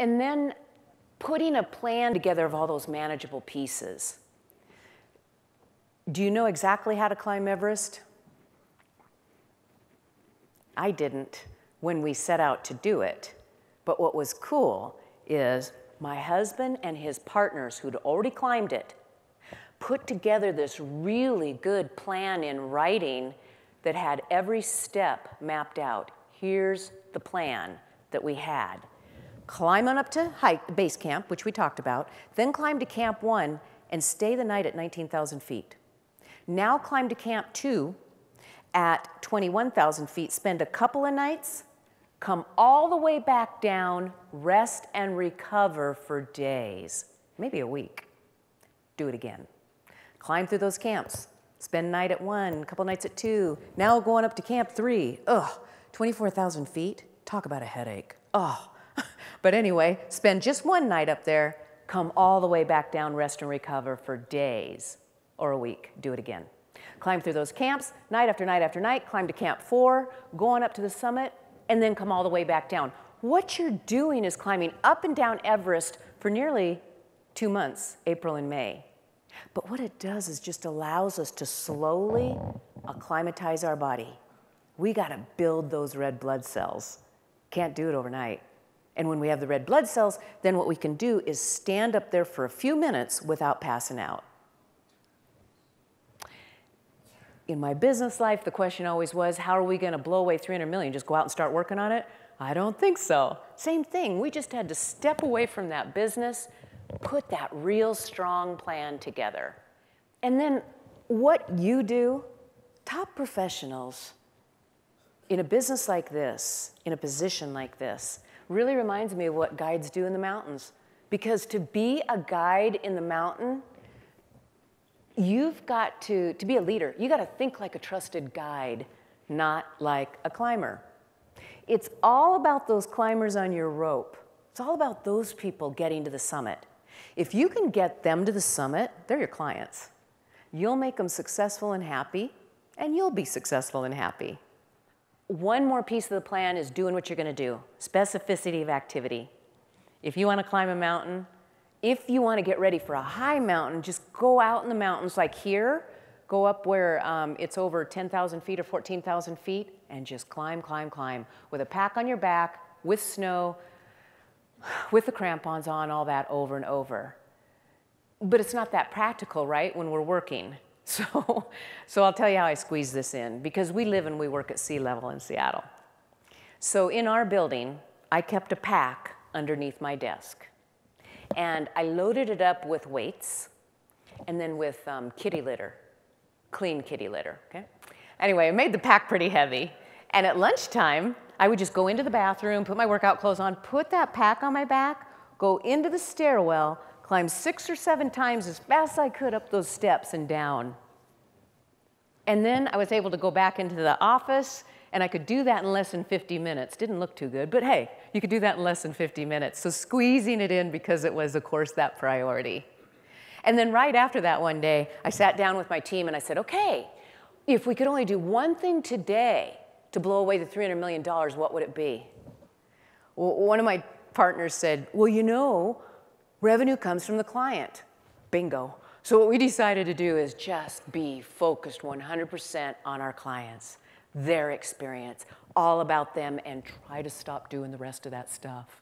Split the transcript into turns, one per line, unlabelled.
And then putting a plan together of all those manageable pieces. Do you know exactly how to climb Everest? I didn't when we set out to do it. But what was cool is my husband and his partners who'd already climbed it put together this really good plan in writing that had every step mapped out. Here's the plan that we had. Climb on up to base camp, which we talked about, then climb to Camp 1 and stay the night at 19,000 feet. Now climb to Camp 2 at 21,000 feet, spend a couple of nights, come all the way back down, rest and recover for days, maybe a week. Do it again. Climb through those camps. Spend a night at 1, a couple nights at 2. Now going up to Camp 3. Ugh, 24,000 feet. Talk about a headache. Oh. But anyway, spend just 1 night up there, come all the way back down, rest and recover for days or a week. Do it again. Climb through those camps, night after night after night, climb to Camp 4, go on up to the summit, and then come all the way back down. What you're doing is climbing up and down Everest for nearly 2 months, April and May. But what it does is just allows us to slowly acclimatize our body. We got to build those red blood cells. Can't do it overnight. And when we have the red blood cells, then what we can do is stand up there for a few minutes without passing out. In my business life, the question always was, how are we going to blow away 300 million? Just go out and start working on it? I don't think so. Same thing. We just had to step away from that business, put that real strong plan together. And then what you do, top professionals in a business like this, in a position like this, really reminds me of what guides do in the mountains. Because to be a guide in the mountain, you've got to be a leader. You got to think like a trusted guide, not like a climber. It's all about those climbers on your rope. It's all about those people getting to the summit. If you can get them to the summit, they're your clients. You'll make them successful and happy, and you'll be successful and happy. One more piece of the plan is doing what you're going to do. Specificity of activity. If you want to climb a mountain, if you want to get ready for a high mountain, just go out in the mountains like here. Go up where it's over 10,000 feet or 14,000 feet and just climb, climb, climb with a pack on your back, with snow, with the crampons on, all that over and over. But it's not that practical, right, when we're working. So I'll tell you how I squeeze this in, because we live and we work at sea level in Seattle. So in our building, I kept a pack underneath my desk. And I loaded it up with weights and then with kitty litter, clean kitty litter, okay? Anyway, I made the pack pretty heavy. And at lunchtime, I would just go into the bathroom, put my workout clothes on, put that pack on my back, go into the stairwell, climb 6 or 7 times as fast as I could up those steps and down. And then I was able to go back into the office, and I could do that in less than 50 minutes. Didn't look too good, but hey, you could do that in less than 50 minutes. So squeezing it in because it was, of course, that priority. And then right after that one day, I sat down with my team and I said, okay, if we could only do one thing today to blow away the $300 million, what would it be? Well, one of my partners said, well, you know, revenue comes from the client. Bingo. So what we decided to do is just be focused 100% on our clients, their experience, all about them, and try to stop doing the rest of that stuff.